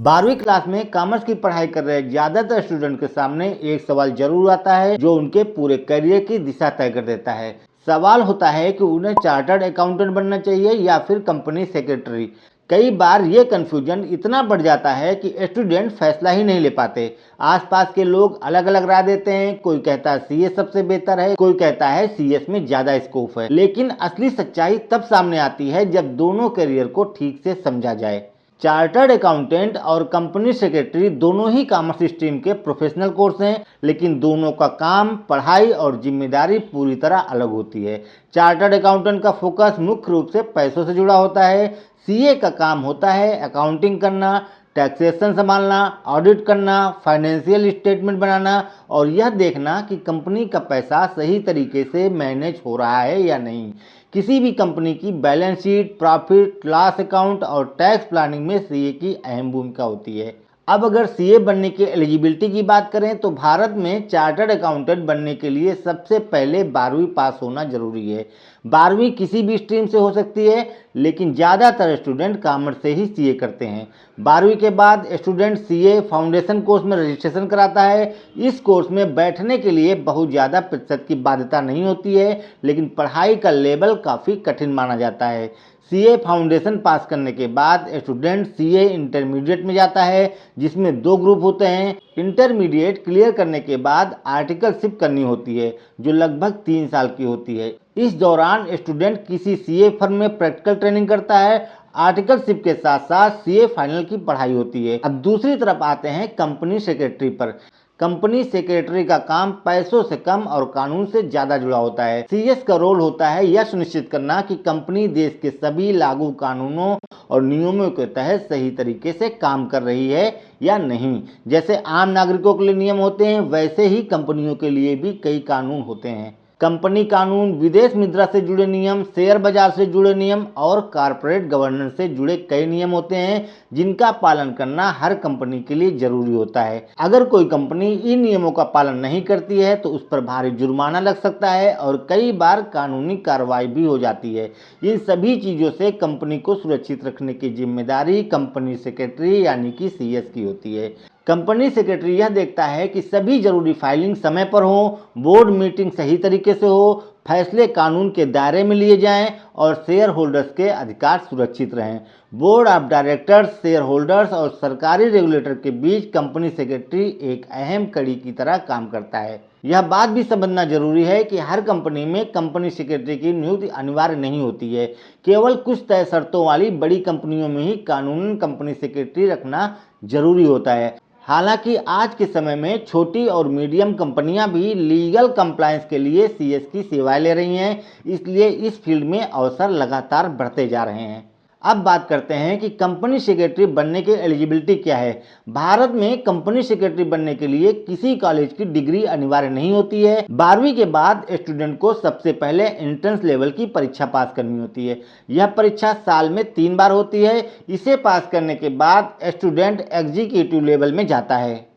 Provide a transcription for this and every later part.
12वीं क्लास में कॉमर्स की पढ़ाई कर रहे ज्यादातर स्टूडेंट के सामने एक सवाल जरूर आता है जो उनके पूरे करियर की दिशा तय कर देता है। सवाल होता है कि उन्हें चार्टर्ड अकाउंटेंट बनना चाहिए या फिर कंपनी सेक्रेटरी। कई बार ये कंफ्यूजन इतना बढ़ जाता है कि स्टूडेंट फैसला ही नहीं ले पाते। आसपास के लोग अलग अलग राय देते हैं, कोई कहता है सीए सबसे बेहतर है, कोई कहता है सीएस में ज्यादा स्कोप है। लेकिन असली सच्चाई तब सामने आती है जब दोनों करियर को ठीक से समझा जाए। चार्टर्ड अकाउंटेंट और कंपनी सेक्रेटरी दोनों ही कॉमर्स स्ट्रीम के प्रोफेशनल कोर्स हैं, लेकिन दोनों का काम, पढ़ाई और जिम्मेदारी पूरी तरह अलग होती है। चार्टर्ड अकाउंटेंट का फोकस मुख्य रूप से पैसों से जुड़ा होता है। सीए का काम होता है अकाउंटिंग करना, टैक्सेशन संभालना, ऑडिट करना, फाइनेंशियल स्टेटमेंट बनाना और यह देखना कि कंपनी का पैसा सही तरीके से मैनेज हो रहा है या नहीं। किसी भी कंपनी की balance sheet, profit loss account और टैक्स प्लानिंग में सीए की अहम भूमिका होती है। अब अगर सीए बनने की एलिजिबिलिटी की बात करें तो भारत में चार्टर्ड अकाउंटेंट बनने के लिए सबसे पहले 12वीं पास होना जरूरी है। 12वीं किसी भी स्ट्रीम से हो सकती है, लेकिन ज़्यादातर स्टूडेंट कॉमर्स से ही सीए करते हैं। 12वीं के बाद स्टूडेंट सीए फाउंडेशन कोर्स में रजिस्ट्रेशन कराता है। इस कोर्स में बैठने के लिए बहुत ज़्यादा प्रतिशत की बाध्यता नहीं होती है, लेकिन पढ़ाई का लेवल काफ़ी कठिन माना जाता है। सीए फाउंडेशन पास करने के बाद स्टूडेंट सीए इंटरमीडिएट में जाता है, जिसमें 2 ग्रुप होते हैं। इंटरमीडिएट क्लियर करने के बाद आर्टिकलशिप करनी होती है, जो लगभग 3 साल की होती है। इस दौरान स्टूडेंट किसी सीए फर्म में प्रैक्टिकल ट्रेनिंग करता है। आर्टिकलशिप के साथ साथ सीए फाइनल की पढ़ाई होती है। अब दूसरी तरफ आते हैं कंपनी सेक्रेटरी पर। कंपनी सेक्रेटरी का काम पैसों से कम और कानून से ज्यादा जुड़ा होता है। सीएस का रोल होता है यह सुनिश्चित करना कि कंपनी देश के सभी लागू कानूनों और नियमों के तहत सही तरीके से काम कर रही है या नहीं। जैसे आम नागरिकों के लिए नियम होते हैं, वैसे ही कंपनियों के लिए भी कई कानून होते हैं। कंपनी कानून, विदेश मुद्रा से जुड़े नियम, शेयर बाजार से जुड़े नियम और कॉरपोरेट गवर्नेंस से जुड़े कई नियम होते हैं, जिनका पालन करना हर कंपनी के लिए जरूरी होता है। अगर कोई कंपनी इन नियमों का पालन नहीं करती है तो उस पर भारी जुर्माना लग सकता है और कई बार कानूनी कार्रवाई भी हो जाती है। इन सभी चीजों से कंपनी को सुरक्षित रखने की जिम्मेदारी कंपनी सेक्रेटरी यानी कि सीएस की होती है। कंपनी सेक्रेटरी यह देखता है कि सभी जरूरी फाइलिंग समय पर हो, बोर्ड मीटिंग सही तरीके से हो, फैसले कानून के दायरे में लिए जाएं और शेयर होल्डर्स के अधिकार सुरक्षित रहें। Board of directors, share holders और सरकारी रेगुलेटर के बीच कंपनी सेक्रेटरी एक अहम कड़ी की तरह काम करता है। यह बात भी समझना जरूरी है कि हर कंपनी में कंपनी सेक्रेटरी की नियुक्ति अनिवार्य नहीं होती है। केवल कुछ तय शर्तों वाली बड़ी कंपनियों में ही कानूनन कंपनी सेक्रेटरी रखना जरूरी होता है। हालांकि आज के समय में छोटी और मीडियम कंपनियां भी लीगल कंप्लायंस के लिए सीएस की सेवाएं ले रही हैं, इसलिए इस फील्ड में अवसर लगातार बढ़ते जा रहे हैं। अब बात करते हैं कि कंपनी सेक्रेटरी बनने की एलिजिबिलिटी क्या है। भारत में कंपनी सेक्रेटरी बनने के लिए किसी कॉलेज की डिग्री अनिवार्य नहीं होती है। 12वीं के बाद स्टूडेंट को सबसे पहले एंट्रेंस लेवल की परीक्षा पास करनी होती है। यह परीक्षा साल में 3 बार होती है। इसे पास करने के बाद स्टूडेंट एग्जीक्यूटिव लेवल में जाता है।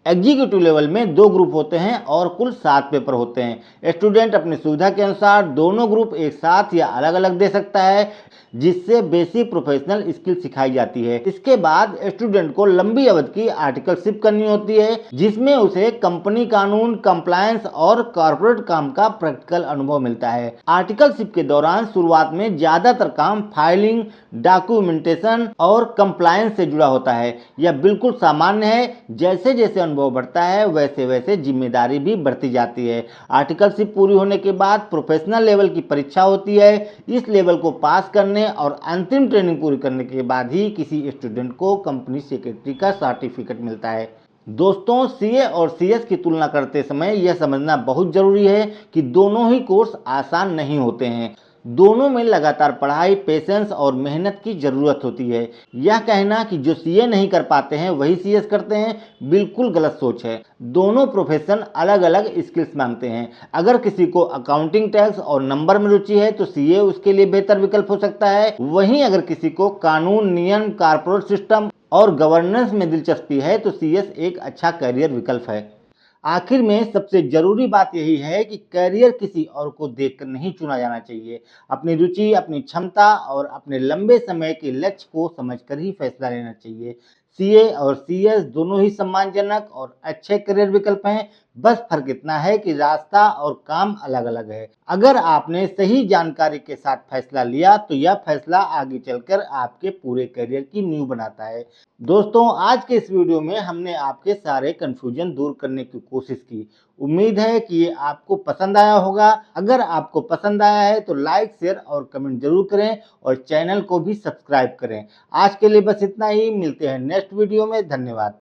एग्जीक्यूटिव लेवल में 2 ग्रुप होते हैं और कुल 7 पेपर होते हैं। स्टूडेंट अपनी सुविधा के अनुसार दोनों ग्रुप एक साथ या अलग अलग दे सकता है, जिससे बेसिक प्रोफेशनल स्किल सिखाई जाती है। इसके बाद स्टूडेंट को लंबी अवधि की आर्टिकलशिप करनी होती है, जिसमें उसे कंपनी कानून, कंप्लायंस और कॉर्पोरेट काम का प्रैक्टिकल अनुभव मिलता है। आर्टिकलशिप के दौरान शुरुआत में ज्यादातर काम फाइलिंग, डॉक्यूमेंटेशन और कंप्लायंस से जुड़ा होता है। यह बिल्कुल सामान्य है। जैसे जैसे अनुभव बढ़ता है वैसे वैसे जिम्मेदारी भी बढ़ती जाती है। आर्टिकलशिप पूरी होने के बाद प्रोफेशनल लेवल की परीक्षा होती है। इस लेवल को पास करने और अंतिम ट्रेनिंग पूरी करने के बाद ही किसी स्टूडेंट को कंपनी सेक्रेटरी का सर्टिफिकेट मिलता है। दोस्तों, सीए और सीएस की तुलना करते समय यह समझना बहुत जरूरी है कि दोनों ही कोर्स आसान नहीं होते हैं। दोनों में लगातार पढ़ाई, पेशेंस और मेहनत की जरूरत होती है। यह कहना कि जो सीए नहीं कर पाते हैं वही सीएस करते हैं, बिल्कुल गलत सोच है। दोनों प्रोफेशन अलग अलग स्किल्स मांगते हैं। अगर किसी को अकाउंटिंग, टैक्स और नंबर में रुचि है तो सीए उसके लिए बेहतर विकल्प हो सकता है। वहीं अगर किसी को कानून, नियम, कॉर्पोरेट सिस्टम और गवर्नेंस में दिलचस्पी है तो सीएस एक अच्छा करियर विकल्प है। आखिर में सबसे जरूरी बात यही है कि करियर किसी और को देखकर नहीं चुना जाना चाहिए। अपनी रुचि, अपनी क्षमता और अपने लंबे समय के लक्ष्य को समझकर ही फैसला लेना चाहिए। सीए और सीएस दोनों ही सम्मानजनक और अच्छे करियर विकल्प हैं। बस फर्क इतना है कि रास्ता और काम अलग अलग है। अगर आपने सही जानकारी के साथ फैसला लिया तो यह फैसला आगे चलकर आपके पूरे करियर की नींव बनाता है। दोस्तों, आज के इस वीडियो में हमने आपके सारे कंफ्यूजन दूर करने की कोशिश की। उम्मीद है कि ये आपको पसंद आया होगा। अगर आपको पसंद आया है तो लाइक, शेयर और कमेंट जरूर करें और चैनल को भी सब्सक्राइब करें। आज के लिए बस इतना ही। मिलते हैं नेक्स्ट वीडियो में। धन्यवाद।